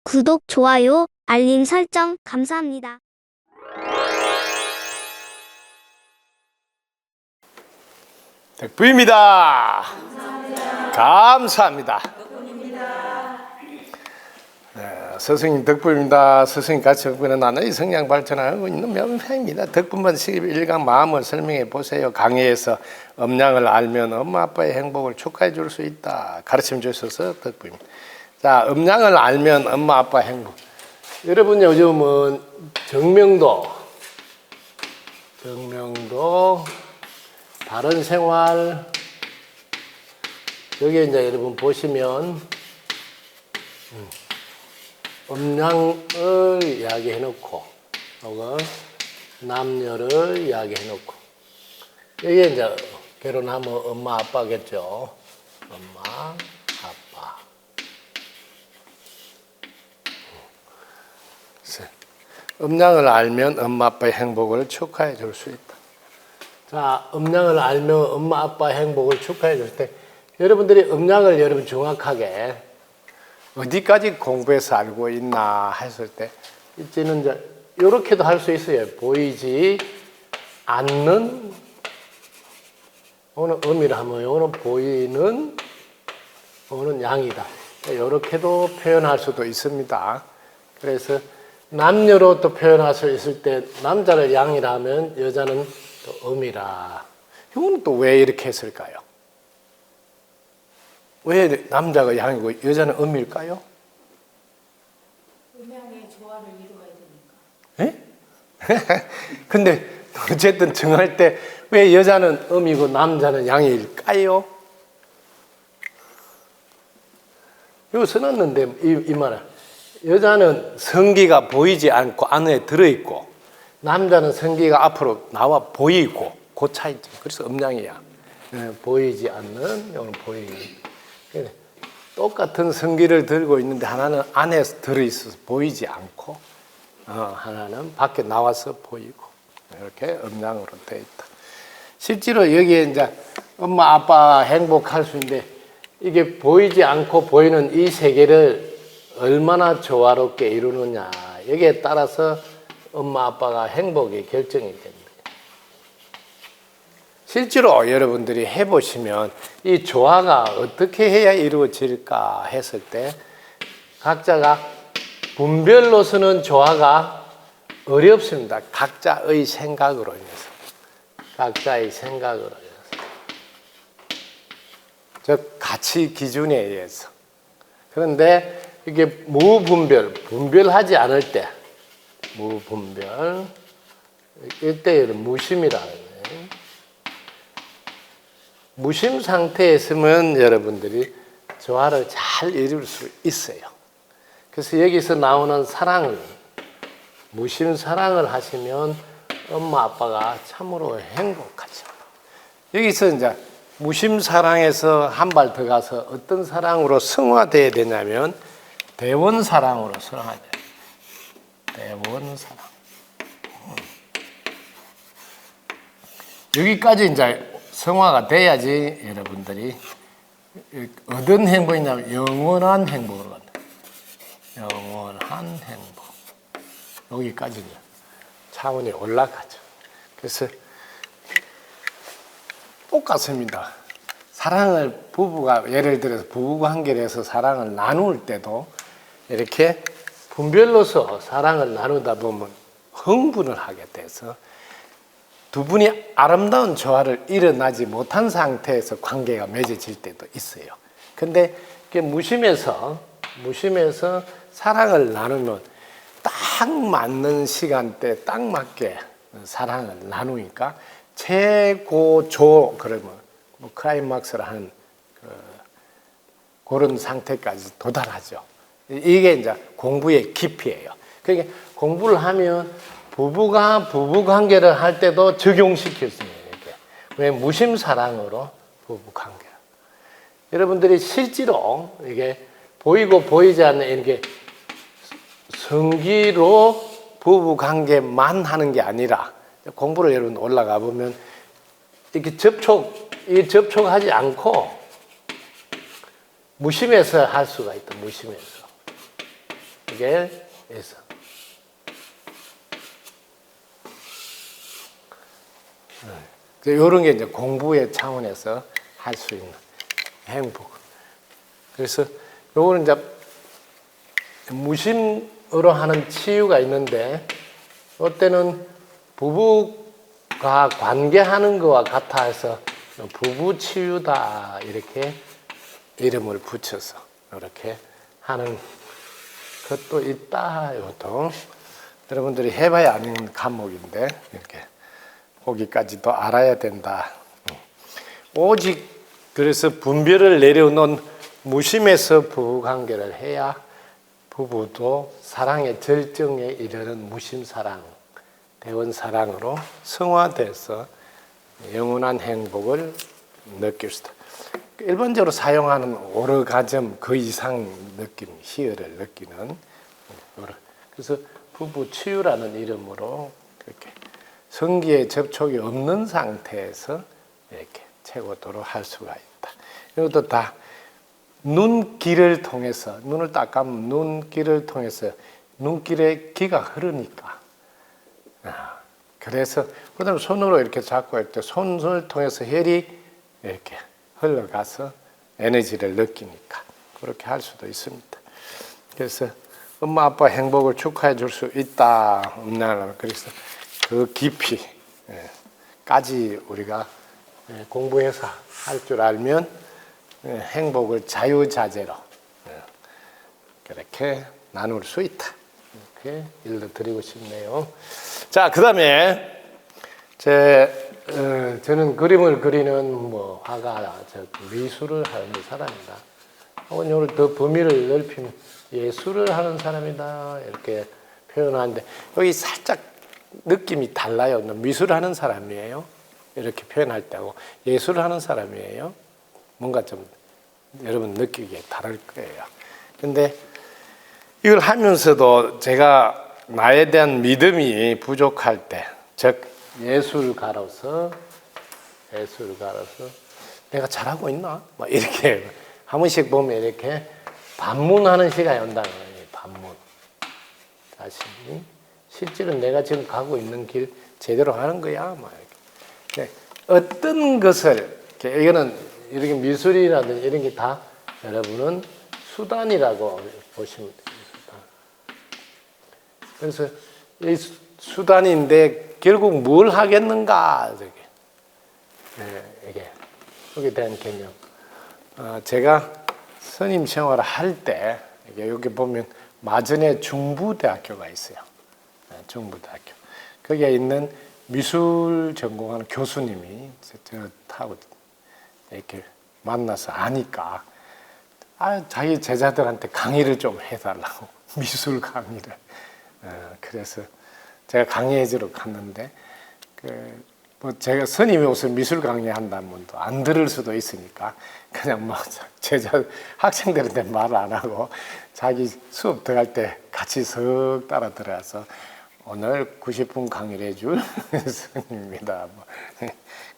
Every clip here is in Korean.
구독, 좋아요, 알림 설정 감사합니다. 덕부입니다. 감사합니다. 스승님 덕부입니다. 스승님 같이 덕분에 나날이 성장 발전하고 있는 명패입니다. 덕분만 11강 마음을 설명해 보세요. 강의에서 음양을 알면 엄마 아빠의 행복을 축하해 줄 수 있다. 가르침 주셔서 덕부입니다. 자, 음양을 알면 엄마 아빠 행복. 여러분 요즘은 정명도, 바른생활, 여기 이제 여러분 보시면 음양을 이야기해 놓고, 혹은 남녀를 이야기해 놓고, 여기 이제 결혼하면 엄마 아빠겠죠. 엄마 아빠. 음양을 알면 엄마 아빠의 행복을 축하해 줄 수 있다. 자, 음양을 알면 엄마 아빠의 행복을 축하해 줄 때, 여러분들이 음양을 여러분 정확하게 어디까지 공부해서 알고 있나 했을 때, 이제는 이제 이렇게도 할 수 있어요. 보이지 않는, 오늘 음이라 하면 오늘 보이는, 오늘 양이다. 이렇게도 표현할 수도 있습니다. 그래서 남녀로 또 표현할 수 있을 때, 남자를 양이라 하면 여자는 또 음이라. 이건 또 왜 이렇게 했을까요? 왜 남자가 양이고 여자는 음일까요? 음양의 조화를 이루어야 되니까. 예? 근데 어쨌든 정할 때 왜 여자는 음이고 남자는 양일까요? 이거 써놨는데 이 말은, 여자는 성기가 보이지 않고 안에 들어있고, 남자는 성기가 앞으로 나와 보이고, 그 차이점. 그래서 음양이야. 보이지 않는, 이거는 보이는. 똑같은 성기를 들고 있는데 하나는 안에 들어있어서 보이지 않고, 하나는 밖에 나와서 보이고, 이렇게 음양으로 되어 있다. 실제로 여기에 이제 엄마 아빠 행복할 수 있는데, 이게 보이지 않고 보이는 이 세계를 얼마나 조화롭게 이루느냐, 여기에 따라서 엄마 아빠가 행복이 결정이 됩니다. 실제로 여러분들이 해보시면 이 조화가 어떻게 해야 이루어질까 했을 때, 각자가 분별로서는 조화가 어렵습니다. 각자의 생각으로 인해서. 각자의 생각으로 인해서. 즉 가치 기준에 의해서. 그런데 이게 분별하지 않을 때, 무분별, 이때는 무심이라는 거예요. 무심 상태에 있으면 여러분들이 조화를 잘 이룰 수 있어요. 그래서 여기서 나오는 사랑을, 무심 사랑을 하시면 엄마 아빠가 참으로 행복하죠. 여기서 이제 무심 사랑에서 한 발 더 가서 어떤 사랑으로 승화되어야 되냐면, 대원 사랑으로 승화돼요. 대원 사랑. 여기까지 이제 성화가 돼야지 여러분들이 어떤 행복이냐면 영원한 행복으로 간다. 영원한 행복. 여기까지 이제 차원이 올라가죠. 그래서 똑같습니다. 사랑을 부부가, 예를 들어서 부부 관계에서 사랑을 나눌 때도 이렇게 분별로서 사랑을 나누다 보면 흥분을 하게 돼서 두 분이 아름다운 조화를 일어나지 못한 상태에서 관계가 맺어질 때도 있어요. 근데 무심해서 사랑을 나누면 딱 맞는 시간대 딱 맞게 사랑을 나누니까 최고조, 그러면 뭐 클라이막스를 하는 그런 상태까지 도달하죠. 이게 이제 공부의 깊이예요. 그러니까 공부를 하면 부부가 부부 관계를 할 때도 적용시킬 수 있는, 이렇게. 왜 무심 사랑으로 부부 관계. 여러분들이 실제로 이게 보이고 보이지 않는 이렇게 성기로 부부 관계만 하는 게 아니라, 공부를 여러분 올라가 보면 이렇게 접촉하지 않고 무심해서 할 수가 있다. 무심해서 이게 있어. 이런 게 이제 공부의 차원에서 할 수 있는 행복. 그래서 요거는 이제 무심으로 하는 치유가 있는데, 이때는 부부가 관계하는 것과 같아서 부부 치유다 이렇게 이름을 붙여서 이렇게 하는 것도 있다. 이것도 여러분들이 해봐야 아는 과목인데 이렇게 거기까지도 알아야 된다. 오직 그래서 분별을 내려놓은 무심에서 부부관계를 해야 부부도 사랑의 절정에 이르는 무심사랑, 대원사랑으로 성화돼서 영원한 행복을 느낄 수 있다. 일반적으로 사용하는 오르가즘 그 이상 느낌, 희열을 느끼는. 그래서 부부 치유라는 이름으로 그렇게 성기의 접촉이 없는 상태에서 이렇게 최고도로 할 수가 있다. 이것도 다 눈길을 통해서, 눈을 딱 감으면 눈길을 통해서 눈길에 기가 흐르니까. 그래서 그다음에 손으로 이렇게 잡고 할 때 손을 통해서 혈이 이렇게 흘러가서 에너지를 느끼니까 그렇게 할 수도 있습니다. 그래서 엄마 아빠 행복을 축하해 줄 수 있다 없나, 그래서 그 깊이까지 우리가 공부해서 할 줄 알면 행복을 자유자재로 그렇게 나눌 수 있다. 이렇게 일러드리고 싶네요. 자, 그 다음에 저는 그림을 그리는 화가, 미술을 하는 사람이다. 오늘 더 범위를 넓히면 예술을 하는 사람이다 이렇게 표현하는데, 여기 살짝 느낌이 달라요. 미술을 하는 사람이에요 이렇게 표현할 때하고 예술을 하는 사람이에요. 뭔가 좀 여러분 느끼기에 다를 거예요. 근데 이걸 하면서도 제가 나에 대한 믿음이 부족할 때, 즉 예술가로서 내가 잘하고 있나? 막 이렇게 한 번씩 보면 이렇게 반문하는 시간이 온다는 거예요. 반문. 자신이 실제로 내가 지금 가고 있는 길 제대로 하는 거야? 막 이렇게. 어떤 것을, 이거는 이렇게 미술이라든지 이런 게 다 여러분은 수단이라고 보시면 됩니다. 그래서 이 수단인데 결국 뭘 하겠는가, 이게 여기에 대한 개념. 제가 선임 생활을 할 때 여기 보면 마전에 중부대학교가 있어요. 중부대학교. 거기에 있는 미술 전공하는 교수님이 저하고 이렇게 만나서 아니까 자기 제자들한테 강의를 좀 해달라고 미술 강의를. 그래서 제가 강의해주러 갔는데 제가 스님이 무슨 미술 강의 한다면 또 안 들을 수도 있으니까 그냥 제자 학생들한테 말 안 하고 자기 수업 들어갈 때 같이 석 따라 들어가서 오늘 90분 강의를 해줄 스님입니다.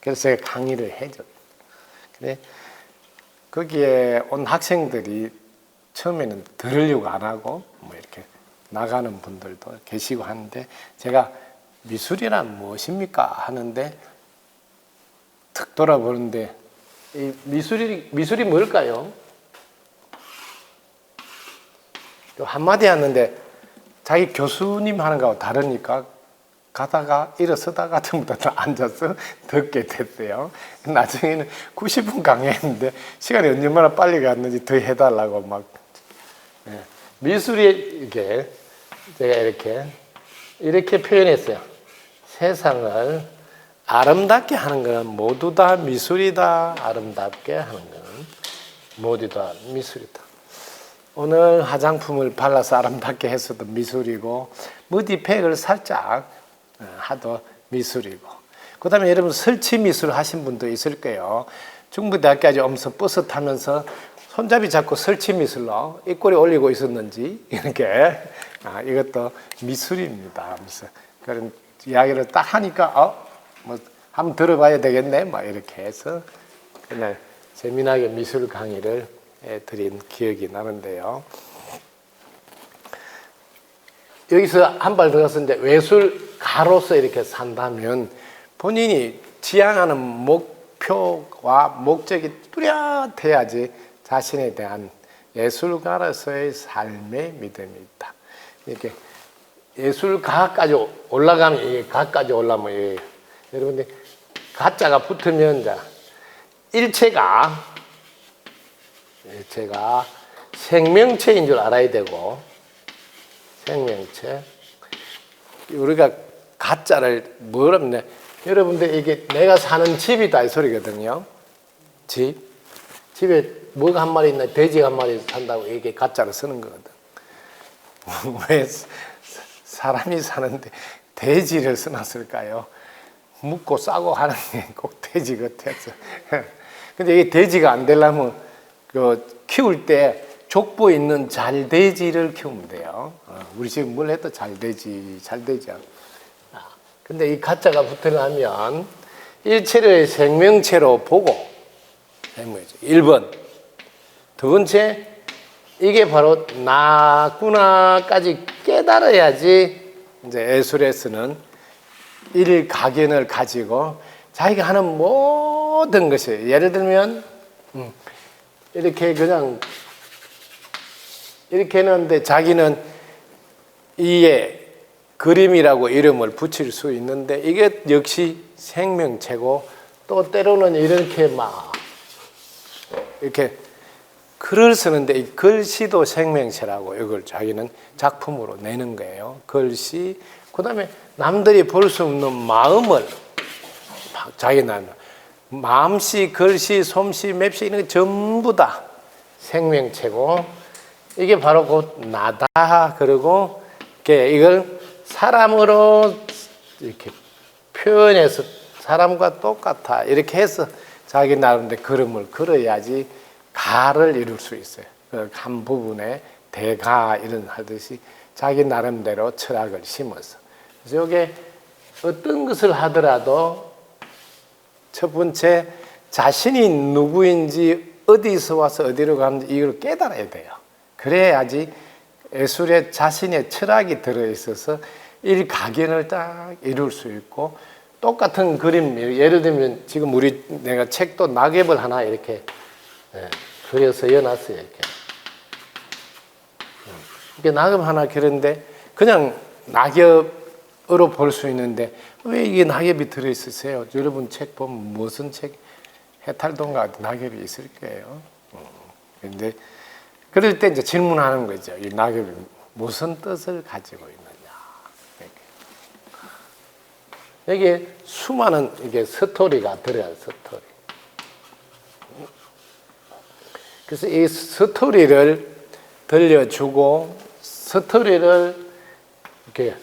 그래서 제가 강의를 해줬어요. 근데 거기에 온 학생들이 처음에는 들으려고 안 하고 이렇게 나가는 분들도 계시고 하는데, 제가 미술이란 무엇입니까? 하는데 툭 돌아보는데 이 미술이 뭘까요? 한마디 하는데 자기 교수님 하는 거하고 다르니까 가다가 일어서다가 처음부터 앉아서 듣게 됐대요. 나중에는 90분 강의했는데 시간이 얼마나 빨리 갔는지 더 해달라고 막. 미술이 이게 제가 이렇게 표현했어요. 세상을 아름답게 하는 건 모두 다 미술이다. 아름답게 하는 건 모두 다 미술이다. 오늘 화장품을 발라서 아름답게 해서도 미술이고, 머리팩을 살짝 하도 미술이고, 그 다음에 여러분 설치 미술 하신 분도 있을 거예요. 중부대학교까지 오면서 버스 타면서 손잡이 잡고 설치 미술로 입꼬리 올리고 있었는지 이렇게. 이것도 미술입니다. 그런 이야기를 딱 하니까 한번 들어봐야 되겠네 막 이렇게 해서 그날 재미나게 미술 강의를 드린 기억이 나는데요. 여기서 한 발 들어갔었는데 외술가로서 이렇게 산다면 본인이 지향하는 목표와 목적이 뚜렷해야지 자신에 대한 예술가로서의 삶의 믿음이 있다. 이렇게 예술가까지 올라가면 이게 가까지 올라면 이게 여러분들 가짜가 붙으면 이제 일체가 생명체인 줄 알아야 되고 생명체 우리가 가짜를 뭐라 하면 여러분들 이게 내가 사는 집이다 이 소리거든요. 집에 뭐가 한 마리 있나 돼지가 한 마리 산다고 이게 가짜로 쓰는 거거든. 왜 사람이 사는데 돼지를 써놨을까요? 묵고 싸고 하는 게 꼭 돼지 같아서. 근데 이게 돼지가 안 되려면 그 키울 때 족보에 있는 잘돼지를 키우면 돼요. 우리 지금 뭘 해도 잘되지. 근데 이 가짜가 붙으려면 일체를 생명체로 보고 1번. 두 번째, 이게 바로 나구나까지 깨달아야지 이제 예술에서는 일가견을 가지고 자기가 하는 모든 것이 예를 들면 이렇게 그냥 이렇게 했는데 자기는 이에 그림이라고 이름을 붙일 수 있는데 이게 역시 생명체고 또 때로는 이렇게 막 이렇게 글을 쓰는데 이 글씨도 생명체라고 이걸 자기는 작품으로 내는 거예요. 글씨, 그 다음에 남들이 볼 수 없는 마음을 자기 나는 마음씨, 글씨, 솜씨, 맵씨 이런 거 전부 다 생명체고 이게 바로 곧 나다. 그리고 이걸 사람으로 이렇게 표현해서 사람과 똑같아 이렇게 해서 자기 나름대로 그림을 그려야지 가를 이룰 수 있어요. 한 부분에 대가 이런 하듯이 자기 나름대로 철학을 심어서. 그래서 이게 어떤 것을 하더라도 첫 번째 자신이 누구인지 어디서 와서 어디로 가는지 이걸 깨달아야 돼요. 그래야지 예술에 자신의 철학이 들어있어서 일가견을 딱 이룰 수 있고 똑같은 그림 예를 들면 지금 내가 책도 낙엽을 하나 이렇게 그려서 여놨어요. 이렇게 낙엽 하나 그렸는데 그냥 낙엽으로 볼 수 있는데 왜 이게 낙엽이 들어있으세요? 여러분 책 보면 무슨 책 해탈동가 낙엽이 있을 거예요. 그런데 그럴 때 이제 질문하는 거죠. 이 낙엽이 무슨 뜻을 가지고 있느냐. 여기에 수많은 이게 스토리가 들어요. 스토리. 그래서 이 스토리를 들려주고 스토리를 이렇게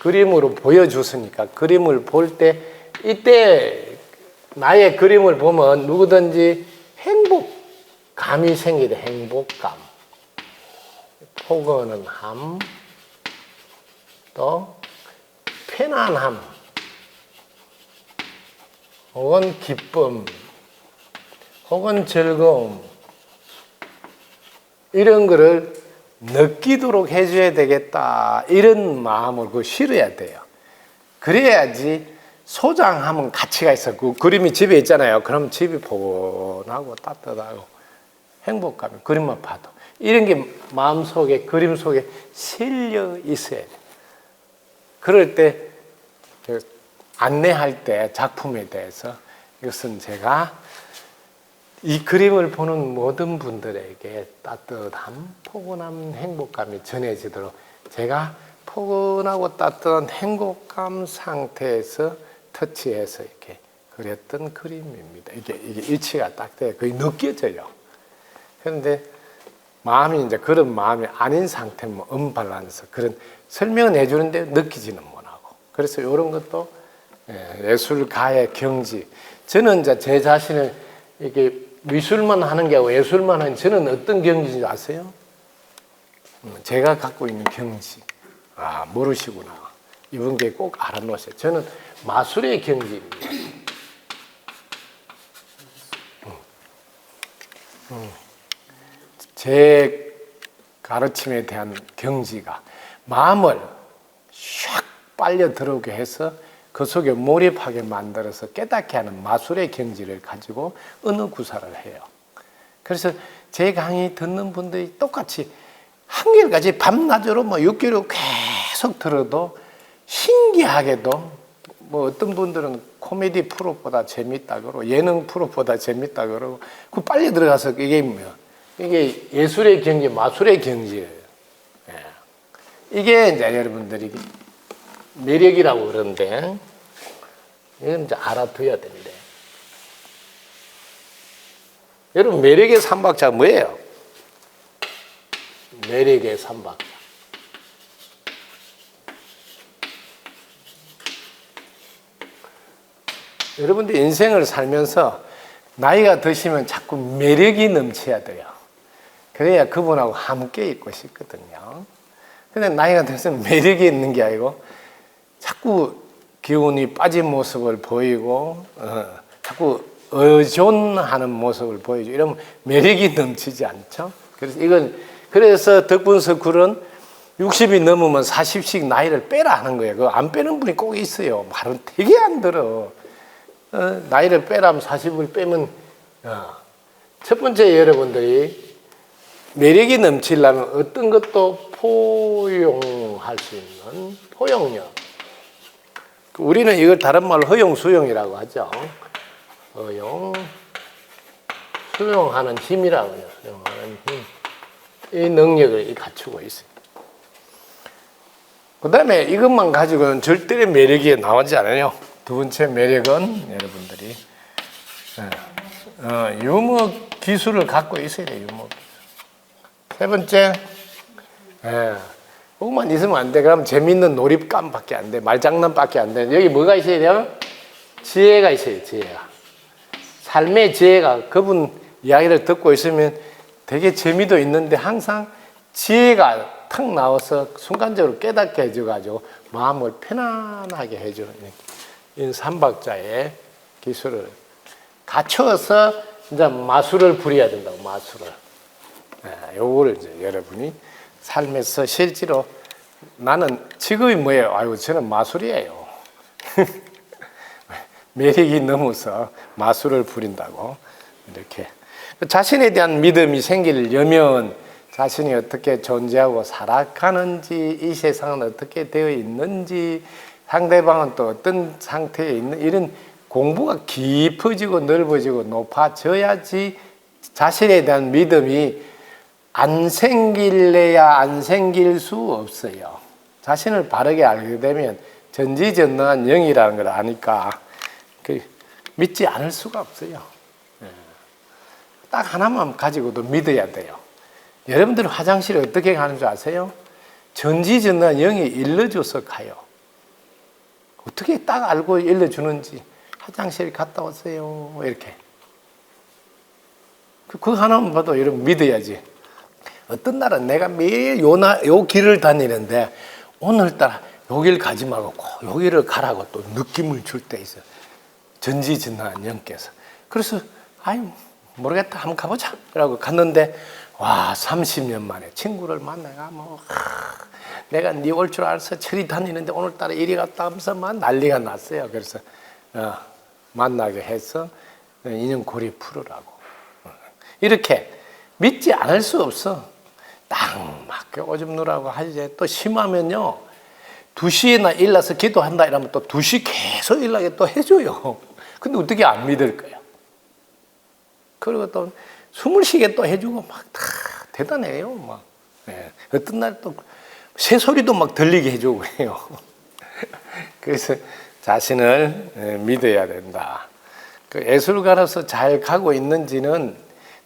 그림으로 보여줬으니까 그림을 볼 때 이때 나의 그림을 보면 누구든지 행복감이 생기대. 행복감. 포근한 함, 또 편안함, 혹은 기쁨, 혹은 즐거움 이런 거를 느끼도록 해줘야 되겠다 이런 마음을 실어야 돼요. 그래야지 소장하면 가치가 있어. 그 그림이 집에 있잖아요. 그럼 집이 포근하고 따뜻하고 행복감이 그림만 봐도 이런 게 마음속에 그림 속에 실려 있어야 돼요. 그럴 때 안내할 때 작품에 대해서 이것은 제가 이 그림을 보는 모든 분들에게 따뜻한 포근한 행복감이 전해지도록 제가 포근하고 따뜻한 행복감 상태에서 터치해서 이렇게 그렸던 그림입니다. 이게 일치가 딱 돼요. 거의 느껴져요. 그런데 마음이 이제 그런 마음이 아닌 상태면 언밸런스 그런 설명은 해주는데 느끼지는 못하고 그래서 이런 것도 예술가의 경지. 저는 이제 제 자신을 이렇게 미술만 하는 게 아니고 예술만 하는 저는 어떤 경지인지 아세요? 제가 갖고 있는 경지. 아, 모르시구나. 이번 게 꼭 알아놓으세요. 저는 마술의 경지입니다. 제 가르침에 대한 경지가 마음을 샥 빨려 들어오게 해서 그 속에 몰입하게 만들어서 깨닫게 하는 마술의 경지를 가지고 어느 구사를 해요. 그래서 제 강의 듣는 분들이 똑같이 한결같이 밤낮으로 뭐 6개월 계속 들어도 신기하게도 뭐 어떤 분들은 코미디 프로보다 재밌다 그러고 예능 프로보다 재밌다 그러고 그 빨리 들어가서 이게 뭐야? 이게 예술의 경지, 마술의 경지예요. 예. 이게 이제 여러분들이 매력이라고 그러는데 이건 이제 알아둬야 된대. 여러분 매력의 삼박자 뭐예요? 매력의 삼박자. 여러분들 인생을 살면서 나이가 드시면 자꾸 매력이 넘쳐야 돼요. 그래야 그분하고 함께 있고 싶거든요. 근데 나이가 들수록 매력이 있는 게 아니고 자꾸 기운이 빠진 모습을 보이고 자꾸 의존하는 모습을 보이죠. 이러면 매력이 넘치지 않죠. 그래서 덕분서 굴은 60이 넘으면 40씩 나이를 빼라 하는 거예요. 그거 안 빼는 분이 꼭 있어요. 말은 되게 안 들어. 나이를 빼라면 40을 빼면 첫 번째 여러분들이 매력이 넘치려면 어떤 것도 포용할 수 있는 포용력. 우리는 이걸 다른 말로 허용수용이라고 하죠. 허용, 수용하는 힘이라고 해요. 수용하는 힘. 이 능력을 갖추고 있어요. 그 다음에 이것만 가지고는 절대로 매력이 나오지 않아요. 두 번째 매력은 여러분들이 유머 기술을 갖고 있어야 돼요. 유머 기술. 세 번째, 그것만 있으면 안 돼. 그럼 재밌는 놀입감밖에 안 돼. 말장난밖에 안 돼. 여기 뭐가 있어야 돼요? 지혜가 있어요. 지혜가. 삶의 지혜가 그분 이야기를 듣고 있으면 되게 재미도 있는데 항상 지혜가 탁 나와서 순간적으로 깨닫게 해줘가지고 마음을 편안하게 해주는 이 삼박자의 기술을 갖춰서 이제 마술을 부려야 된다고. 마술을. 요거를 이제 여러분이 삶에서 실제로 나는 직업이 뭐예요? 아이고 저는 마술이에요. 매력이 넘어서 마술을 부린다고 이렇게 자신에 대한 믿음이 생기려면 자신이 어떻게 존재하고 살아가는지 이 세상은 어떻게 되어 있는지 상대방은 또 어떤 상태에 있는 이런 공부가 깊어지고 넓어지고 높아져야지 자신에 대한 믿음이 안 생길래야 안 생길 수 없어요. 자신을 바르게 알게 되면 전지전능한 영이라는 걸 아니까 믿지 않을 수가 없어요. 딱 하나만 가지고도 믿어야 돼요. 여러분들 화장실에 어떻게 가는 줄 아세요? 전지전능한 영이 일러줘서 가요. 어떻게 딱 알고 일러주는지 화장실 갔다 오세요 이렇게. 그거 하나만 봐도 여러분 믿어야지. 어떤 날은 내가 매일 요 길을 다니는데 오늘따라 요 길 가지 말고 요 길을 가라고 또 느낌을 줄 때 있어요. 전지전능한 영께서. 그래서 아유 모르겠다 한번 가보자 라고 갔는데 와 30년 만에 친구를 만나가 뭐 내가 네 올 줄 알아서 철이 다니는데 오늘따라 이리 갔다 하면서 막 난리가 났어요. 그래서 만나게 해서 인연고리 풀으라고. 이렇게 믿지 않을 수 없어. 딱 맞게 오줌 누라고 하지. 또 심하면요 2시에나 일어나서 기도한다 이러면 또 2시 계속 일어나게 또 해줘요. 근데 어떻게 안 믿을 거야. 그리고 또 숨을 쉬게 또 해주고 막 다 대단해요. 막. 어떤 날 또 새소리도 막 들리게 해주고 해요. 그래서 자신을 믿어야 된다. 그 예술가로서 잘 가고 있는지는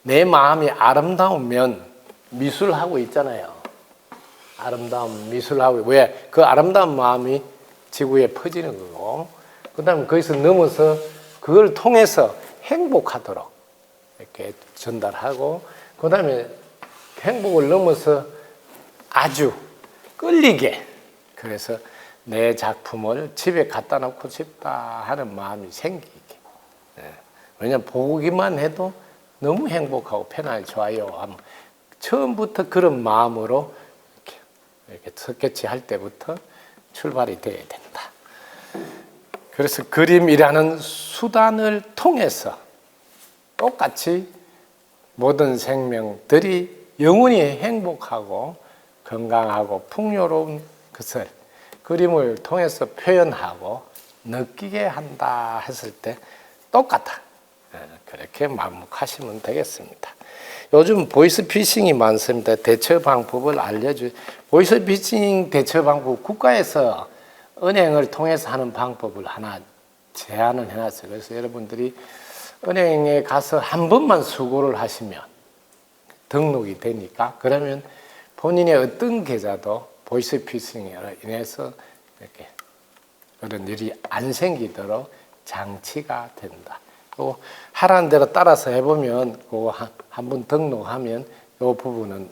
내 마음이 아름다우면 미술하고 있잖아요. 아름다운 미술하고 왜? 그 아름다운 마음이 지구에 퍼지는 거고 그 다음에 거기서 넘어서 그걸 통해서 행복하도록 이렇게 전달하고 그 다음에 행복을 넘어서 아주 끌리게 그래서 내 작품을 집에 갖다 놓고 싶다 하는 마음이 생기게. 왜냐하면 보기만 해도 너무 행복하고 편하게 좋아요. 처음부터 그런 마음으로 이렇게 스케치 할 때부터 출발이 되어야 된다. 그래서 그림이라는 수단을 통해서 똑같이 모든 생명들이 영원히 행복하고 건강하고 풍요로운 것을 그림을 통해서 표현하고 느끼게 한다 했을 때 똑같아. 그렇게 만묵하시면 되겠습니다. 요즘 보이스피싱이 많습니다. 대처 방법을 보이스피싱 대처 방법 국가에서 은행을 통해서 하는 방법을 하나 제안을 해놨어요. 그래서 여러분들이 은행에 가서 한 번만 수고를 하시면 등록이 되니까 그러면 본인의 어떤 계좌도 보이스피싱으로 인해서 이렇게 그런 일이 안 생기도록 장치가 된다. 또 하라는 대로 따라서 해보면 그거 한 번 등록하면 이 부분은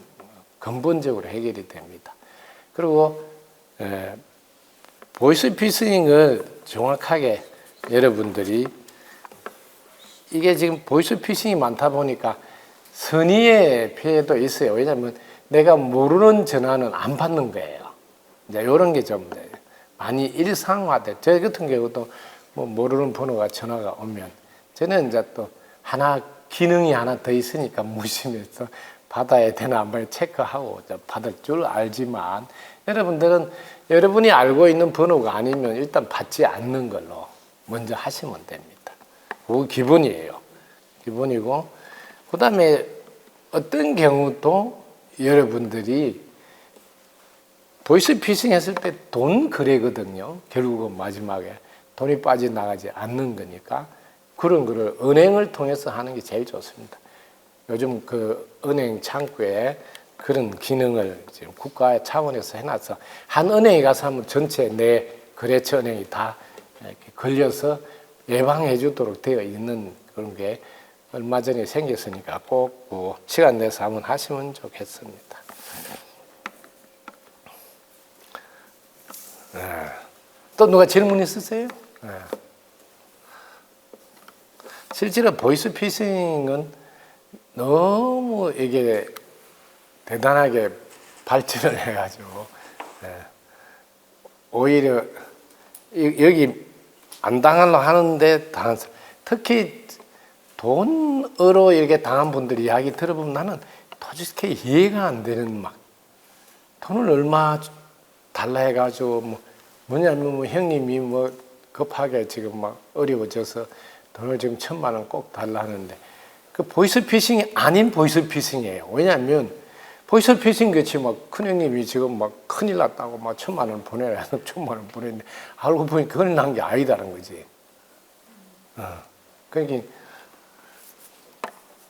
근본적으로 해결이 됩니다. 그리고 보이스피싱을 정확하게 여러분들이 이게 지금 보이스피싱이 많다 보니까 선의의 피해도 있어요. 왜냐하면 내가 모르는 전화는 안 받는 거예요. 이제 이런 게 좀 많이 일상화돼. 저 같은 경우도 뭐 모르는 번호가 전화가 오면 저는 이제 또 기능이 하나 더 있으니까 무심해서 받아야 되나 한번 체크하고 받을 줄 알지만 여러분들은 여러분이 알고 있는 번호가 아니면 일단 받지 않는 걸로 먼저 하시면 됩니다. 그거 기본이에요. 기본이고 그 다음에 어떤 경우도 여러분들이 보이스피싱 했을 때 돈 거래거든요. 결국은 마지막에 돈이 빠져나가지 않는 거니까 그런 거를 은행을 통해서 하는 게 제일 좋습니다. 요즘 그 은행 창구에 그런 기능을 지금 국가 차원에서 해놔서 한 은행에 가서 하면 전체 내 거래처 은행이 다 이렇게 걸려서 예방해 주도록 되어 있는 그런 게 얼마 전에 생겼으니까 꼭 시간 내서 한번 하시면 좋겠습니다. 또 누가 질문 있으세요? 실제로 보이스피싱은 너무 이게 대단하게 발전을 해가지고 오히려 여기 안 당하려고 하는데 당한 특히 돈으로 이렇게 당한 분들 이야기 들어보면 나는 도저히 이해가 안 되는 막 돈을 얼마 달라 해가지고 뭐냐면 형님이 급하게 지금 막 어려워져서 돈을 지금 1,000만 원 꼭 달라 하는데 그 보이스피싱이 아닌 보이스피싱이에요. 왜냐하면 보이스피싱 같이 큰형님이 지금 큰일 났다고 1,000만 원 보내라 해서 1,000만 원 보냈는데 알고 보니 큰일 난 게 아니다는 거지. 그러니까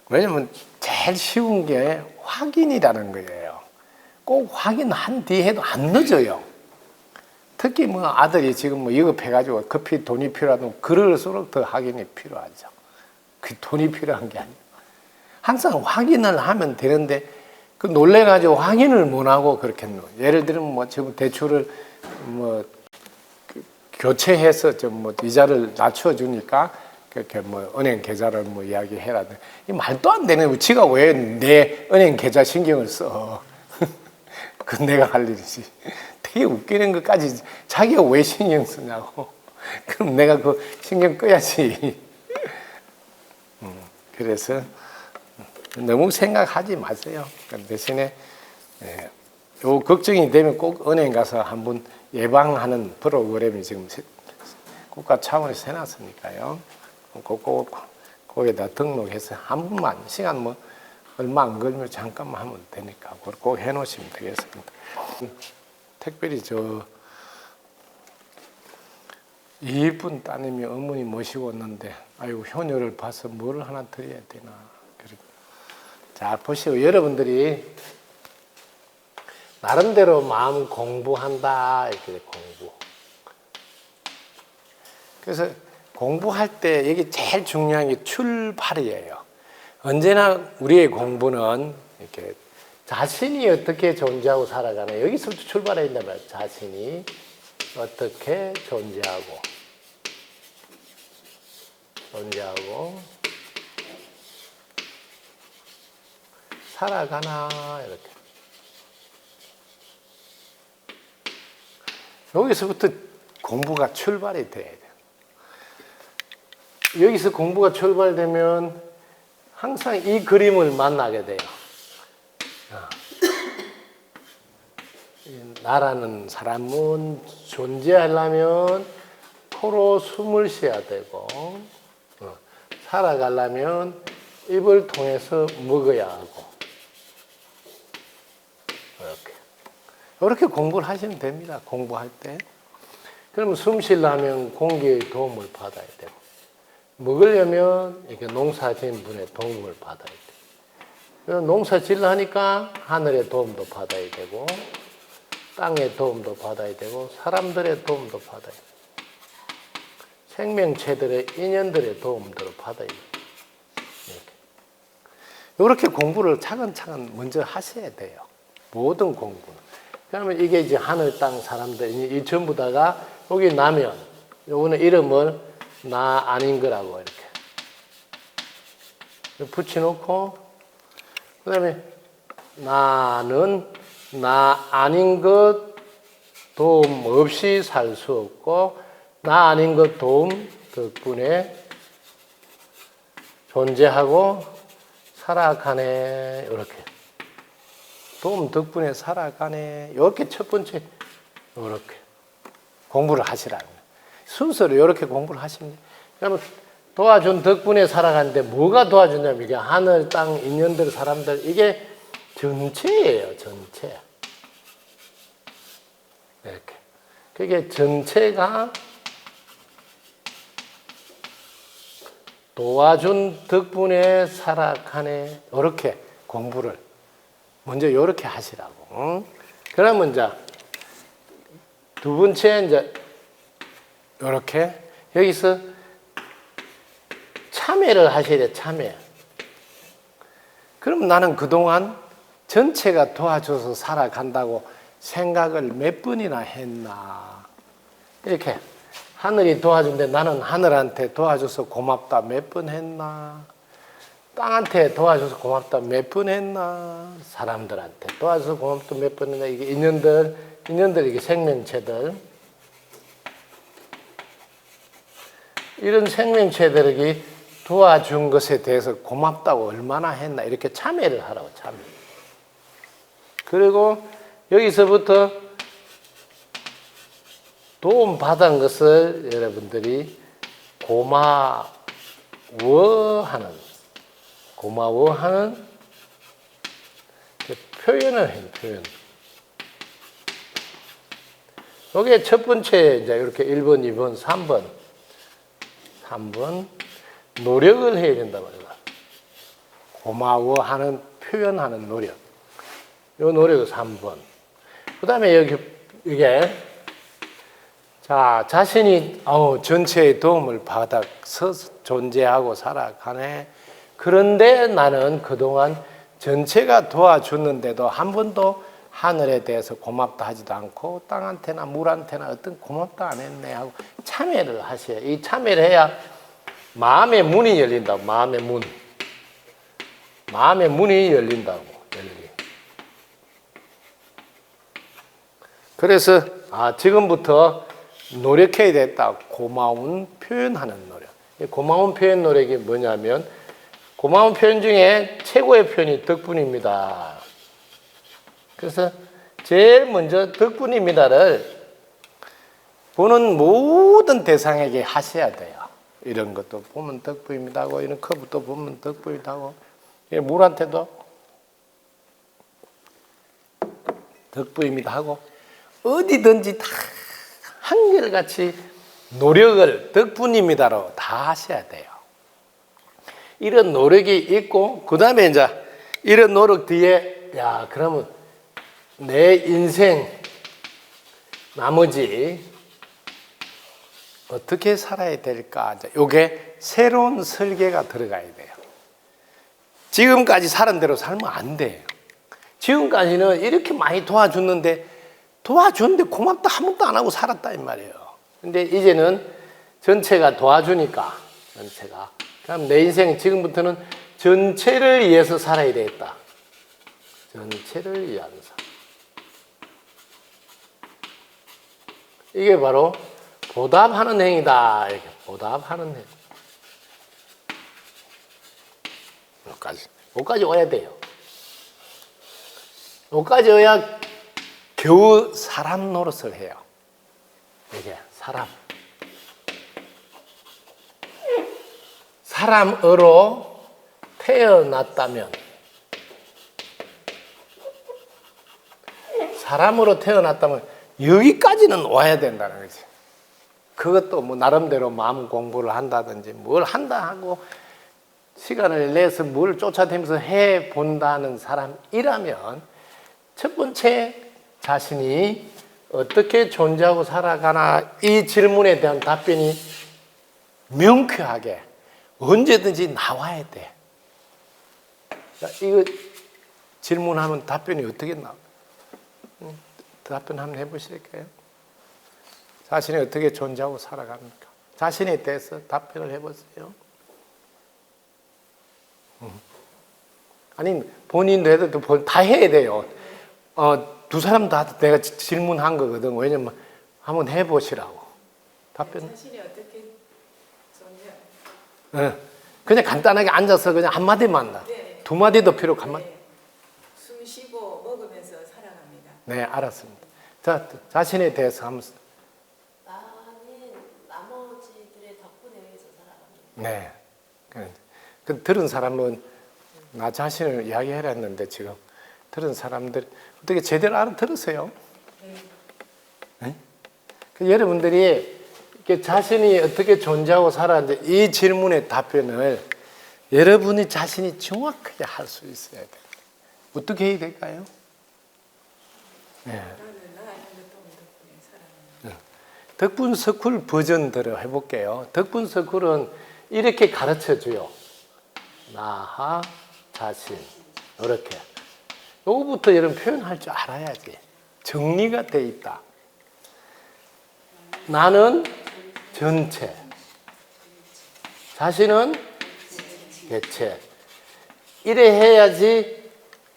왜냐면 제일 쉬운 게 확인이라는 거예요. 꼭 확인한 뒤에 해도 안 늦어요. 특히 아들이 지금 위급해가지고 급히 돈이 필요하다면 그럴수록 더 확인이 필요하죠. 그 돈이 필요한 게 아니에요. 항상 확인을 하면 되는데 그 놀래가지고 확인을 못 하고 그렇게 예를 들면 지금 대출을 교체해서 좀 이자를 낮춰주니까 그렇게 은행 계좌를 이야기해라. 이 말도 안 되는 지가 왜 내 은행 계좌 신경을 써? 그 내가 할 일이지. 되게 웃기는 것까지 자기가 왜 신경 쓰냐고. 그럼 내가 그 신경 꺼야지. 그래서 너무 생각하지 마세요. 대신에 요 걱정이 되면 꼭 은행 가서 한번 예방하는 프로그램이 지금 국가 차원에서 해놨으니까요. 꼭 거기다 등록해서 한 번만 시간 얼마 안 걸리면 잠깐만 하면 되니까 그걸 꼭 해놓으시면 되겠습니다. 특별히 이쁜 따님이 어머니 모시고 왔는데 아이고 효녀를 봐서 뭘 하나 드려야 되나. 자 보시고 여러분들이 나름대로 마음 공부한다 이렇게 공부. 그래서 공부할 때 이게 제일 중요한 게 출발이에요. 언제나 우리의 공부는 이렇게 자신이 어떻게 존재하고 살아가나 여기서부터 출발해야 된단 말이에요. 자신이 어떻게 존재하고 살아가나 이렇게. 여기서부터 공부가 출발이 돼야 돼요. 여기서 공부가 출발되면 항상 이 그림을 만나게 돼요. 나라는 사람은 존재하려면 코로 숨을 쉬어야 되고, 살아가려면 입을 통해서 먹어야 하고, 이렇게 공부를 하시면 됩니다. 공부할 때. 그러면 숨 쉬려면 공기의 도움을 받아야 되고, 먹으려면 이렇게 농사진 분의 도움을 받아야 돼요. 농사 질러 하니까 하늘의 도움도 받아야 되고, 땅의 도움도 받아야 되고, 사람들의 도움도 받아야 돼요. 생명체들의 인연들의 도움도 받아야 돼요. 이렇게 공부를 차근차근 먼저 하셔야 돼요. 모든 공부는. 그러면 이게 이제 하늘, 땅, 사람들, 이 전부 다가 여기 나면, 요거는 이름을 나 아닌 거라고 이렇게 붙여놓고, 그 다음에 나는 나 아닌 것 도움 없이 살 수 없고, 나 아닌 것 도움 덕분에 존재하고 살아가네. 이렇게. 도움 덕분에 살아가네. 이렇게 첫 번째, 이렇게 공부를 하시라는 거예요. 순서로 이렇게 공부를 하십니다. 그러면 도와준 덕분에 살아가는데 뭐가 도와주냐면 이게 하늘, 땅, 인연들, 사람들, 이게 전체예요, 전체. 이렇게. 그게 전체가 도와준 덕분에 살아가네. 이렇게 공부를 먼저 이렇게 하시라고. 그러면 이제 두 번째 이제 이렇게 여기서 참회를 하셔야 돼. 참회. 그럼 나는 그동안 전체가 도와줘서 살아간다고 생각을 몇 번이나 했나. 이렇게 하늘이 도와준데 나는 하늘한테 도와줘서 고맙다 몇 번 했나. 땅한테 도와줘서 고맙다 몇 번 했나. 사람들한테 도와줘서 고맙다 몇 번 했나. 이게 인연들 이게 생명체들. 이런 생명체들에게 도와준 것에 대해서 고맙다고 얼마나 했나. 이렇게 참회를 하라고, 참회. 그리고 여기서부터 도움받은 것을 여러분들이 고마워하는 표현을 해요, 표현. 여기에 첫 번째, 이제 이렇게 1번, 2번, 3번, 노력을 해야 된단 말이에요. 고마워하는, 표현하는 노력. 이 노력은 3번. 그 다음에 이게, 자, 자신이, 전체의 도움을 받아서 존재하고 살아가네. 그런데 나는 그동안 전체가 도와줬는데도 한 번도 하늘에 대해서 고맙다 하지도 않고 땅한테나 물한테나 어떤 고맙다 안 했네 하고 참회를 하셔야. 이 참회를 해야 마음의 문이 열린다고. 마음의 문. 마음의 문이 열린다고. 그래서 지금부터 노력해야 됐다. 고마운 표현하는 노력. 고마운 표현 노력이 뭐냐면 고마운 표현 중에 최고의 표현이 덕분입니다. 그래서 제일 먼저 덕분입니다를 보는 모든 대상에게 하셔야 돼요. 이런 것도 보면 덕분입니다 하고, 이런 컵도 보면 덕분입니다 하고, 물한테도 덕분입니다 하고, 어디든지 다 한결같이 노력을 덕분입니다로 다 하셔야 돼요. 이런 노력이 있고, 그 다음에 이제 이런 노력 뒤에, 그러면 내 인생, 나머지 어떻게 살아야 될까? 이게 새로운 설계가 들어가야 돼요. 지금까지 살은 대로 살면 안 돼요. 지금까지는 이렇게 많이 도와줬는데 고맙다 한 번도 안 하고 살았다 이 말이에요. 근데 이제는 전체가 도와주니까, 전체가. 그럼 내 인생 지금부터는 전체를 위해서 살아야 되겠다. 전체를 위한 삶. 이게 바로 보답하는 행위다. 이렇게 보답하는 행위. 여기까지 와야 돼요. 여기까지 와야 겨우 사람 노릇을 해요. 이게 사람으로 태어났다면, 여기까지는 와야 된다는 거지. 그것도 뭐 나름대로 마음 공부를 한다든지 뭘 한다 하고 시간을 내서 뭘 쫓아다니면서 해 본다는 사람이라면 첫 번째 자신이 어떻게 존재하고 살아가나 이 질문에 대한 답변이 명쾌하게 언제든지 나와야 돼. 이거 질문하면 답변이 어떻게 나와? 답변 한번 해보실까요? 자신이 어떻게 존재하고 살아갑니까? 자신에 대해서 답변을 해보세요. 아니 본인도 해도 다 해야 돼요. 두 사람 다 내가 질문한 거거든. 왜냐면 한번 해보시라고. 답변. 자신이 어떻게 존재하는가? 그냥 간단하게 앉아서 그냥 한마디만 나. 네. 두 마디도 필요 한마디. 네. 숨 쉬고 먹으면서 살아갑니다. 네, 알았습니다. 자, 자신에 대해서 한번. 나는 나머지들의 덕분에 의해서 살아갑니다. 네. 그 들은 사람은 나 자신을 이야기해라 했는데 지금 들은 사람들 어떻게 제대로 알아들으세요? 네? 그 여러분들이 이렇게 자신이 어떻게 존재하고 살아는지 이 질문의 답변을 여러분이 자신이 정확하게 할 수 있어야 돼요. 어떻게 해야 될까요? 네. 나는 나 아닌 덕분에 살아갑니다. 덕분 서쿨 버전대로 해볼게요. 덕분 서쿨은 이렇게 가르쳐줘요. 나하 자신 이렇게. 요거부터 여러분 표현할 줄 알아야지. 정리가 돼 있다. 나는 전체, 자신은 개체. 이래 해야지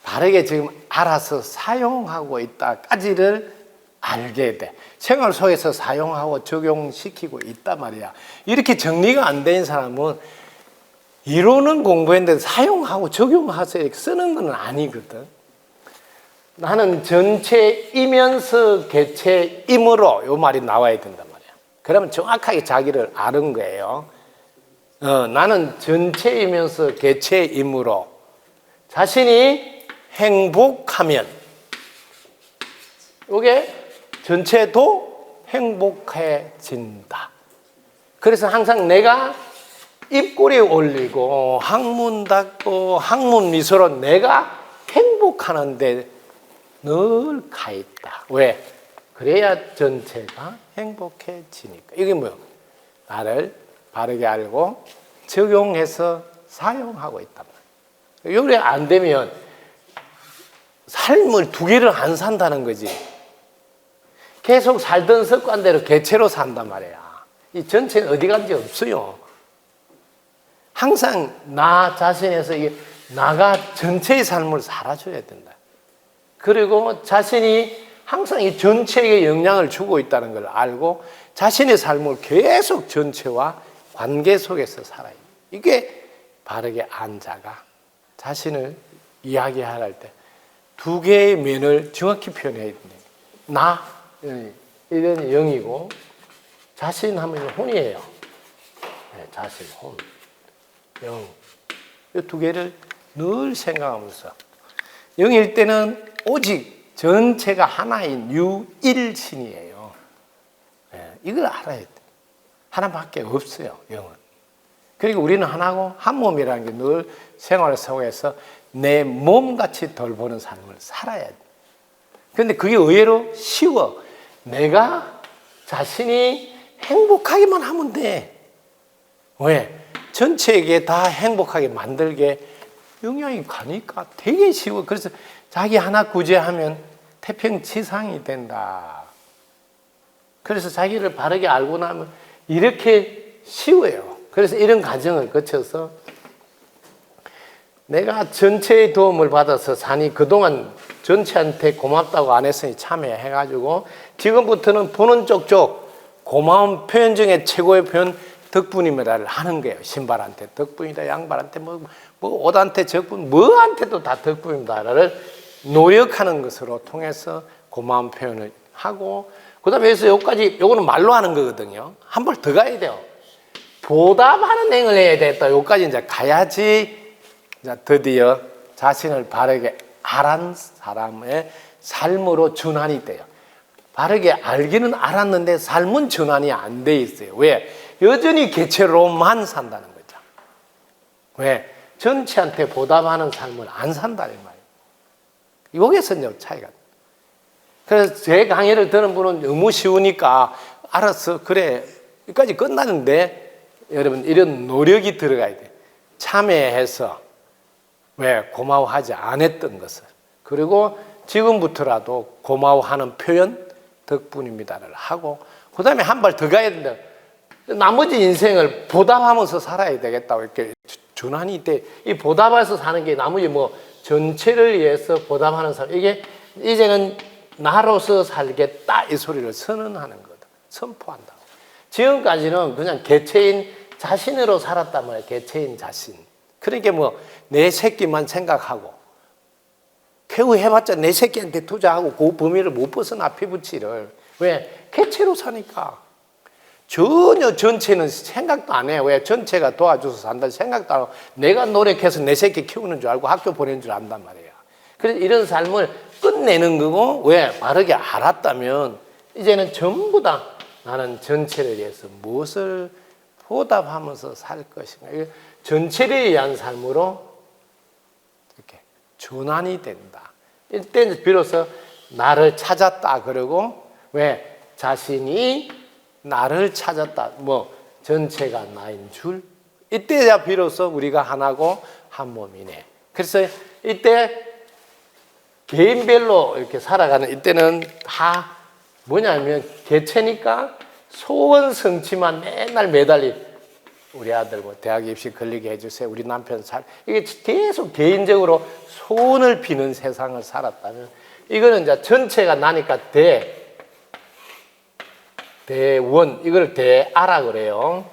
바르게 지금 알아서 사용하고 있다까지를 알게 돼. 생활 속에서 사용하고 적용시키고 있단 말이야. 이렇게 정리가 안 된 사람은 이론은 공부했는데 사용하고 적용해서 이렇게 쓰는 건 아니거든. 나는 전체이면서 개체이므로 이 말이 나와야 된단 말이야. 그러면 정확하게 자기를 아는 거예요. 나는 전체이면서 개체이므로 자신이 행복하면 이게 전체도 행복해진다. 그래서 항상 내가 입꼬리 올리고 항문 닫고 항문 미소로 내가 행복하는데 늘 가 있다. 왜? 그래야 전체가 행복해지니까. 이게 뭐야? 나를 바르게 알고 적용해서 사용하고 있단 말이야. 이게 안 되면 삶을 두 개를 안 산다는 거지. 계속 살던 습관대로 개체로 산단 말이야. 이 전체는 어디 간지 없어요. 항상 나 자신에서 나가 전체의 삶을 살아줘야 된다. 그리고 자신이 항상 이 전체에 영향을 주고 있다는 걸 알고 자신의 삶을 계속 전체와 관계 속에서 살아요. 이게 바르게 안 자가 자신을 이야기할 때 두 개의 면을 정확히 표현해야 됩니다. 나, 이런 영이고 자신 하면 혼이에요. 네, 자신, 혼, 영. 이 두 개를 늘 생각하면서 영일 때는 오직 전체가 하나인 유일신이에요. 네, 이걸 알아야 돼. 하나밖에 없어요, 영은. 그리고 우리는 하나고 한 몸이라는 게 늘 생활 속에서 내 몸같이 돌보는 삶을 살아야 돼. 그런데 그게 의외로 쉬워. 내가 자신이 행복하기만 하면 돼. 왜? 전체에게 다 행복하게 만들게 영향이 가니까 되게 쉬워. 그래서 자기 하나 구제하면 태평지상이 된다. 그래서 자기를 바르게 알고 나면 이렇게 쉬워요. 그래서 이런 과정을 거쳐서 내가 전체의 도움을 받아서 사니 그동안 전체한테 고맙다고 안 했으니 참여해가지고 지금부터는 보는 쪽쪽 고마운 표현 중에 최고의 표현 덕분입니다를 하는 거예요. 신발한테 덕분이다, 양발한테 뭐 옷한테 덕분, 뭐한테도 다 덕분입니다를 노력하는 것으로 통해서 고마운 표현을 하고, 그 다음에 여기서 여기까지, 요거는 말로 하는 거거든요. 한 발 더 가야 돼요. 보답하는 행을 해야 되겠다. 여기까지 이제 가야지 이제 드디어 자신을 바르게 알한 사람의 삶으로 전환이 돼요. 바르게 알기는 알았는데 삶은 전환이 안 돼 있어요. 왜? 여전히 개체로만 산다는 거죠. 왜? 전체한테 보답하는 삶을 안 산다는 말이에요. 여기서 이제 차이가. 그래서 제 강의를 듣는 분은 너무 쉬우니까 알았어, 그래, 여기까지 끝나는데 여러분 이런 노력이 들어가야 돼. 참여해서 왜 고마워하지 않았던 것을, 그리고 지금부터라도 고마워하는 표현 덕분입니다를 하고, 그 다음에 한 발 더 가야 된다. 나머지 인생을 보답하면서 살아야 되겠다고 이렇게 전환이 돼. 이 보답해서 사는 게 나머지 뭐 전체를 위해서 보답하는 사람, 이게 이제는 나로서 살겠다 이 소리를 선언하는 거다. 선포한다. 지금까지는 그냥 개체인 자신으로 살았단 말이에요. 개체인 자신. 그러니까 뭐 내 새끼만 생각하고 겨우 해봤자 내 새끼한테 투자하고 그 범위를 못 벗어나 피부치를. 왜? 개체로 사니까. 전혀 전체는 생각도 안 해요. 왜? 전체가 도와줘서 산다 생각도 안 하고 내가 노력해서 내 새끼 키우는 줄 알고 학교 보내는 줄 안단 말이에요. 그래서 이런 삶을 끝내는 거고, 왜? 바르게 알았다면 이제는 전부 다 나는 전체를 위해서 무엇을 보답하면서 살 것인가. 전체를 위한 삶으로 이렇게 전환이 된다. 이때 비로소 나를 찾았다. 그러고 왜? 자신이 나를 찾았다. 뭐 전체가 나인 줄. 이때야 비로소 우리가 하나고 한 몸이네. 그래서 이때 개인별로 이렇게 살아가는 이때는 다 뭐냐면 개체니까 소원 성취만 맨날 매달린, 우리 아들 뭐 대학 입시 걸리게 해주세요, 우리 남편 이게 계속 개인적으로 소원을 비는 세상을 살았다면, 이거는 이제 전체가 나니까 대원, 이걸 대아라 그래요.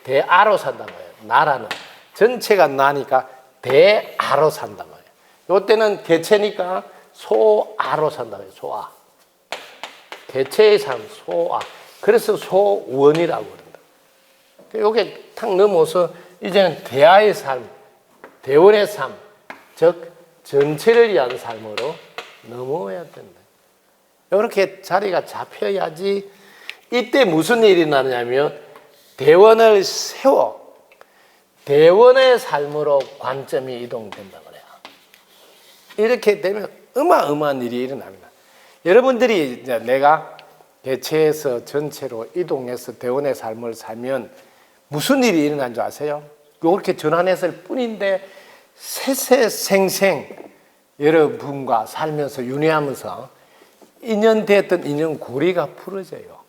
대아로 산단 말이에요. 나라는 전체가 나니까 대아로 산단 말이에요. 이때는 개체니까 소아로 산단 말이에요. 소아. 개체의 삶, 소아. 그래서 소원이라고 그런다. 이게 탁 넘어서 이제는 대아의 삶, 대원의 삶, 즉 전체를 위한 삶으로 넘어야 된다. 이렇게 자리가 잡혀야지. 이때 무슨 일이 나느냐면 대원을 세워 대원의 삶으로 관점이 이동된다 그래요. 이렇게 되면 어마어마한 일이 일어납니다. 여러분들이 이제 내가 개체에서 전체로 이동해서 대원의 삶을 살면 무슨 일이 일어난 줄 아세요? 이렇게 전환했을 뿐인데 세세생생 여러분과 살면서 윤회하면서 인연되었던 인연 고리가 풀어져요.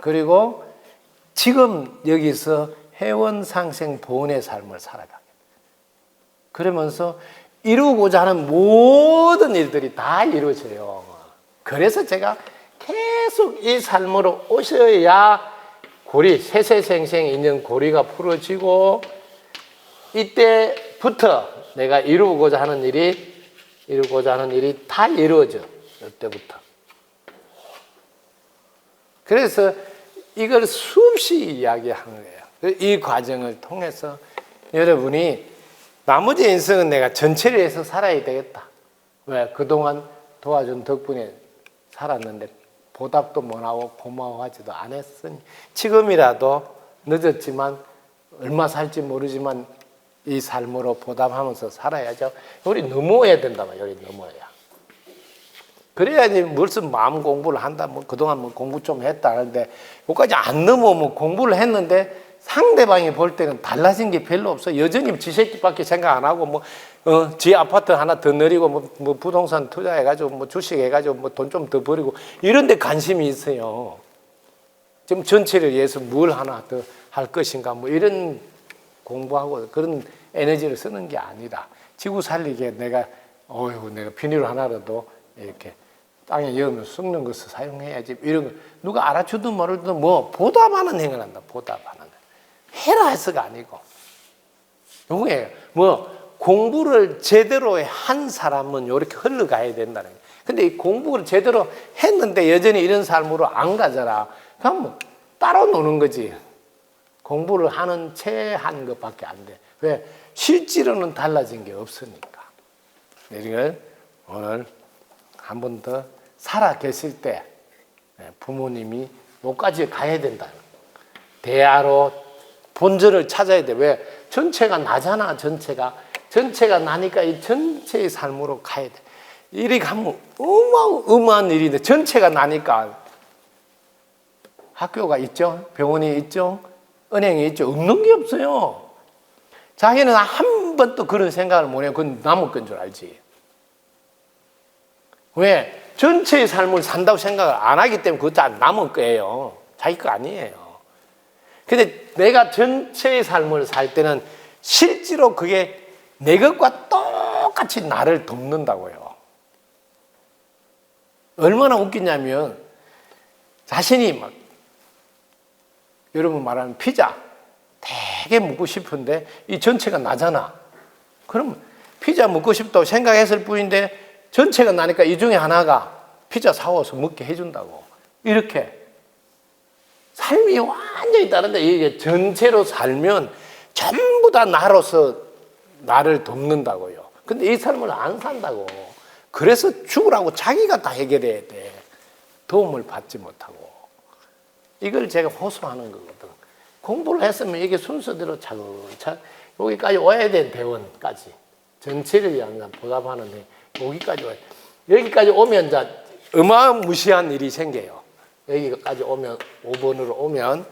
그리고 지금 여기서 회원상생 보온의 삶을 살아가게. 그러면서 이루고자 하는 모든 일들이 다 이루어져요. 그래서 제가 계속 이 삶으로 오셔야 고리, 세세생생 인연 고리가 풀어지고, 이때부터 내가 이루고자 하는 일이 다 이루어져. 이때부터. 그래서 이걸 수없이 이야기하는 거예요. 이 과정을 통해서 여러분이 나머지 인생은 내가 전체를 해서 살아야 되겠다. 왜? 그동안 도와준 덕분에 살았는데 보답도 못하고 고마워하지도 않았으니 지금이라도 늦었지만 얼마 살지 모르지만 이 삶으로 보답하면서 살아야죠. 우리 넘어야 된다 말이야. 우리 넘어야. 그래야지 무슨 마음 공부를 한다. 뭐 그동안 뭐 공부 좀 했다 하는데 여기까지 안 넘어오면 공부를 했는데 상대방이 볼 때는 달라진 게 별로 없어. 여전히 지 새끼밖에 생각 안 하고 지 아파트 하나 더 늘리고 뭐 부동산 투자해가지고 뭐 주식 해가지고 뭐 돈 좀 더 버리고 이런 데 관심이 있어요. 지금 전체를 위해서 뭘 하나 더 할 것인가 뭐 이런 공부하고 그런 에너지를 쓰는 게 아니라 지구 살리기에 내가 어이구, 내가 비닐 하나라도 이렇게 땅에 여으면 썩는 것을 사용해야지. 이런 거 누가 알아주든 모르든 뭐 보답하는 행위를 한다. 보답하는. 해라 해서가 아니고. 요게 뭐 공부를 제대로 한 사람은 이렇게 흘러가야 된다는 거예요. 근데 이 공부를 제대로 했는데 여전히 이런 삶으로 안 가잖아. 그럼 뭐 따로 노는 거지. 공부를 하는 채 한 것밖에 안 돼. 왜? 실제로는 달라진 게 없으니까. 이걸 오늘 한 번 더 살아 계실 때 부모님이 여기까지 가야 된다. 대화로 본질을 찾아야 돼. 왜? 전체가 나잖아, 전체가. 전체가 나니까 이 전체의 삶으로 가야 돼. 이리 가면 어마어마한 일인데 전체가 나니까 학교가 있죠? 병원이 있죠? 은행이 있죠? 없는 게 없어요. 자기는 한 번도 그런 생각을 못 해요. 그건 남의 건 줄 알지. 왜? 전체의 삶을 산다고 생각을 안 하기 때문에 그것도 남의 거예요. 자기 거 아니에요. 근데 내가 전체의 삶을 살 때는 실제로 그게 내 것과 똑같이 나를 돕는다고요. 얼마나 웃기냐면 자신이 막 여러분 말하는 피자 되게 먹고 싶은데 이 전체가 나잖아. 그럼 피자 먹고 싶다고 생각했을 뿐인데 전체가 나니까 이 중에 하나가 피자 사와서 먹게 해준다고. 이렇게 삶이 완전히 다른데 이게 전체로 살면 전부 다 나로서 나를 돕는다고요. 근데 이 삶을 안 산다고. 그래서 죽으라고 자기가 다 해결해야 돼. 도움을 받지 못하고. 이걸 제가 호소하는 거거든. 공부를 했으면 이게 순서대로 차근차근 여기까지 와야 돼. 대원까지. 전체를 위한 보답하는 데 여기까지 와야 돼. 여기까지 오면 이제 어마무시한 일이 생겨요. 여기까지 오면 5번으로 오면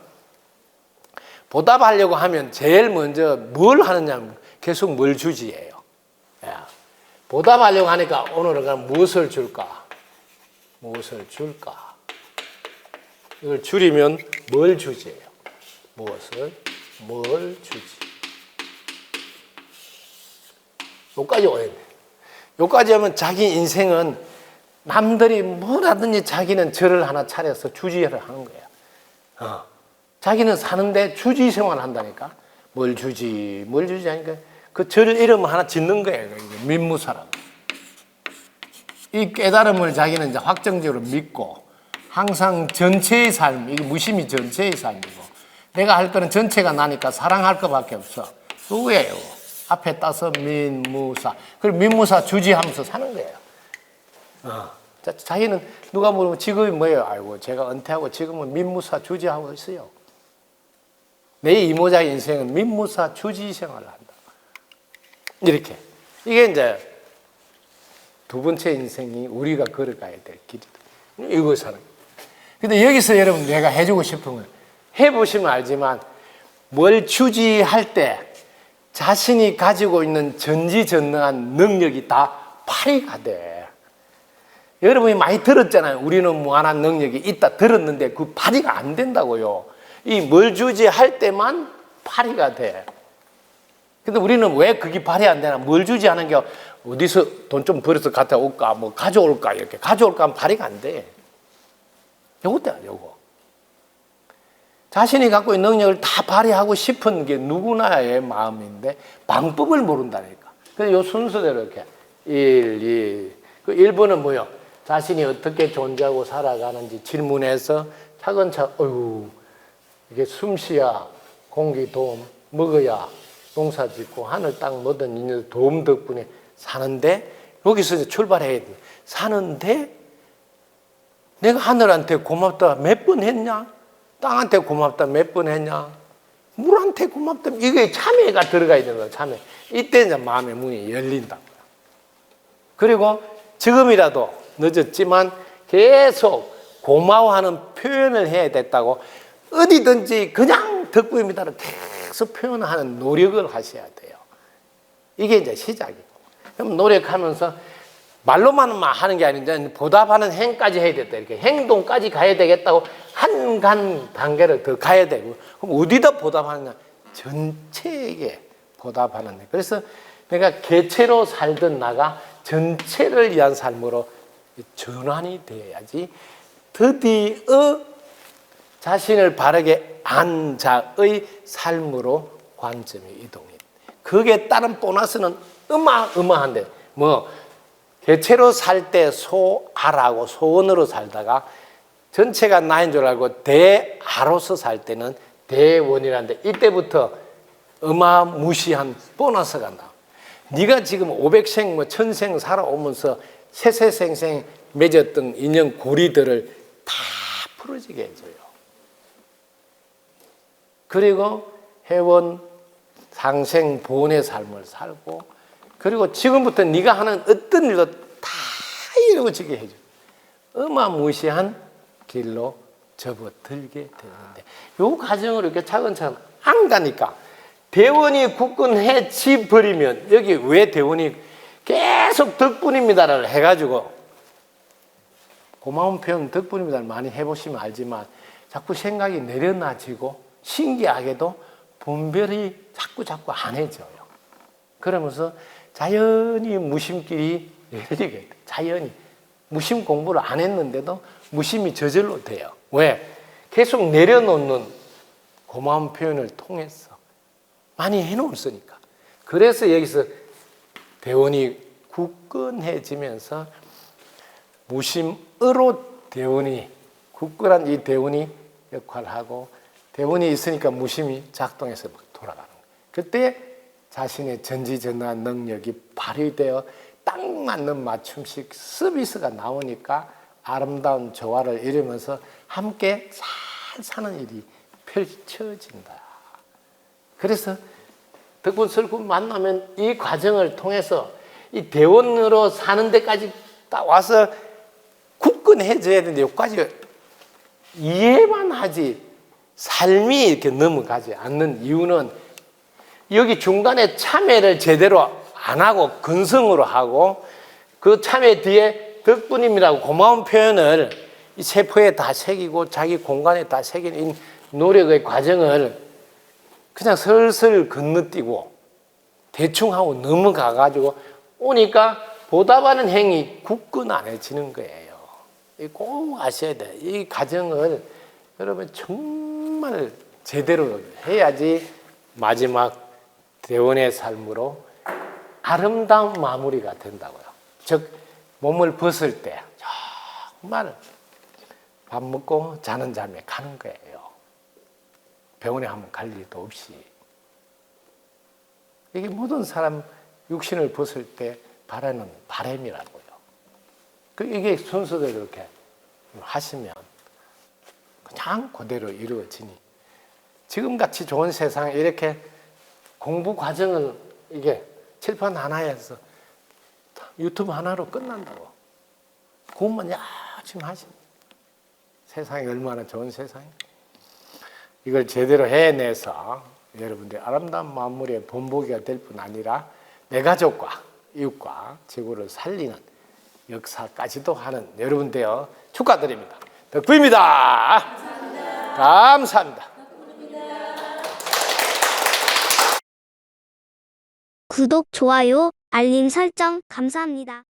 보답하려고 하면 제일 먼저 뭘 하느냐 계속 뭘 주지예요. 보답하려고 하니까 오늘은 무엇을 줄까? 무엇을 줄까? 이걸 줄이면 뭘 주지예요. 무엇을 뭘 주지? 여기까지 와야 돼. 여기까지 하면 자기 인생은 남들이 뭐라든지 자기는 절을 하나 차려서 주지를 하는 거야. 자기는 사는데 주지 생활을 한다니까. 뭘 주지 하니까 그 절 이름 하나 짓는 거예요. 민무사라고. 이 깨달음을 자기는 이제 확정적으로 믿고 항상 전체의 삶, 이게 무심히 전체의 삶이고 내가 할 거는 전체가 나니까 사랑할 것밖에 없어. 누구예요? 앞에 따서 민무사. 그리고 민무사 주지하면서 사는 거예요. 자기는 누가 물으면 직업이 뭐예요? 아이고 제가 은퇴하고 지금은 민무사 주지하고 있어요. 내 이모자의 인생은 민무사 주지 생활을 한다. 이렇게. 이게 이제 두 번째 인생이 우리가 걸어가야 될 길이다. 이것은. 근데 여기서 여러분 내가 해주고 싶은 건 해보시면 알지만 뭘 주지할 때 자신이 가지고 있는 전지전능한 능력이 다 발휘가 돼. 여러분이 많이 들었잖아요. 우리는 무한한 능력이 있다 들었는데 그 발휘가 안 된다고요. 이 뭘 주지할 때만 발휘가 돼. 근데 우리는 왜 그게 발휘 안 되나? 뭘 주지하는 게 어디서 돈 좀 벌어서 갖다 올까? 뭐 가져올까? 이렇게 가져올까 하면 발휘가 안 돼. 요것도 요거. 자신이 갖고 있는 능력을 다 발휘하고 싶은 게 누구나의 마음인데 방법을 모른다니까. 그래서 요 순서대로 이렇게 1, 2. 그 1번은 뭐요? 자신이 어떻게 존재하고 살아가는지 질문해서 차근차근 어휴 이게 숨쉬야 공기 도움 먹어야 농사 짓고 하늘 땅 뭐든 있는 도움 덕분에 사는데 여기서 이제 출발해야 돼. 사는데 내가 하늘한테 고맙다 몇 번 했냐? 땅한테 고맙다 몇 번 했냐? 물한테 고맙다. 이게 참회가 들어가야 되는 거야. 참회. 이때 이제 마음의 문이 열린다. 그리고 지금이라도 늦었지만 계속 고마워하는 표현을 해야 됐다고 어디든지 그냥 덕분입니다를 계속 표현하는 노력을 하셔야 돼요. 이게 이제 시작이고. 그럼 노력하면서 말로만 하는 게 아닌데 보답하는 행까지 해야 됐다. 이렇게 행동까지 가야 되겠다고 한 단계를 더 가야 되고. 그럼 어디다 보답하느냐? 전체에게 보답하는 데. 그래서 내가 개체로 살던 나가 전체를 위한 삶으로 전환이 되어야지 드디어 자신을 바르게 안 자의 삶으로 관점이 이동이. 거기에 따른 보너스는 어마어마한데, 뭐 개체로 살 때 소아라고 소원으로 살다가 전체가 나인 줄 알고 대아로서 살 때는 대원이라는데, 이때부터 어마무시한 보너스가 나와. 네가 지금 500생 뭐 1000생 살아오면서 세세생생 맺었던 인연 고리들을 다 풀어지게 해줘요. 그리고 회원 상생 보온의 삶을 살고, 그리고 지금부터 네가 하는 어떤 일도 다 이루어지게 해줘. 어마무시한 길로 접어들게 되는데, 요 과정을 이렇게 차근차근 안 가니까 대원이 굳건해지 버리면, 여기 왜 대원이 계속 덕분입니다를 해가지고, 고마운 표현 덕분입니다를 많이 해보시면 알지만 자꾸 생각이 내려놔지고 신기하게도 분별이 자꾸 안 해져요. 그러면서 자연히 무심길이 열리게 돼요. 자연히 무심 공부를 안 했는데도 무심이 저절로 돼요. 왜? 계속 내려놓는 고마운 표현을 통해서 많이 해놓았으니까. 그래서 여기서 대원이 굳건해지면서 무심으로 대원이, 굳건한 이 대원이 역할을 하고, 대원이 있으니까 무심이 작동해서 막 돌아가는 거예요. 그때 자신의 전지전능한 능력이 발휘되어 딱 맞는 맞춤식 서비스가 나오니까 아름다운 조화를 이루면서 함께 잘 사는 일이 펼쳐진다. 그래서 덕분 설군 만나면 이 과정을 통해서 이 대원으로 사는 데까지 딱 와서 굳건해져야 되는데, 여기까지 이해만 하지 삶이 이렇게 넘어가지 않는 이유는, 여기 중간에 참회를 제대로 안 하고 근성으로 하고, 그 참회 뒤에 덕분입니다고 고마운 표현을 이 세포에 다 새기고 자기 공간에 다 새기는 이 노력의 과정을 그냥 슬슬 건너뛰고 대충 하고 넘어가가지고 오니까 보답하는 행위 굳건 안 해지는 거예요. 꼭 아셔야 돼요. 이 과정을 여러분 정말 제대로 해야지 마지막 대원의 삶으로 아름다운 마무리가 된다고요. 즉 몸을 벗을 때 정말 밥 먹고 자는 잠에 가는 거예요. 병원에 한번 갈 일도 없이. 이게 모든 사람 육신을 벗을 때 바라는 바람이라고요. 이게 순서대로 이렇게 하시면 그냥 그대로 이루어지니, 지금같이 좋은 세상에 이렇게 공부 과정을 이게 칠판 하나에서 유튜브 하나로 끝난다고. 그것만 열심히 하시면 세상이 얼마나 좋은 세상이에요. 이걸 제대로 해내서 여러분들이 아름다운 마무리의 본보기가 될 뿐 아니라 내 가족과 이웃과 지구를 살리는 역사까지도 하는 여러분 되어 축하드립니다. 덕구입니다. 감사합니다. 구독, 좋아요, 알림 설정 감사합니다.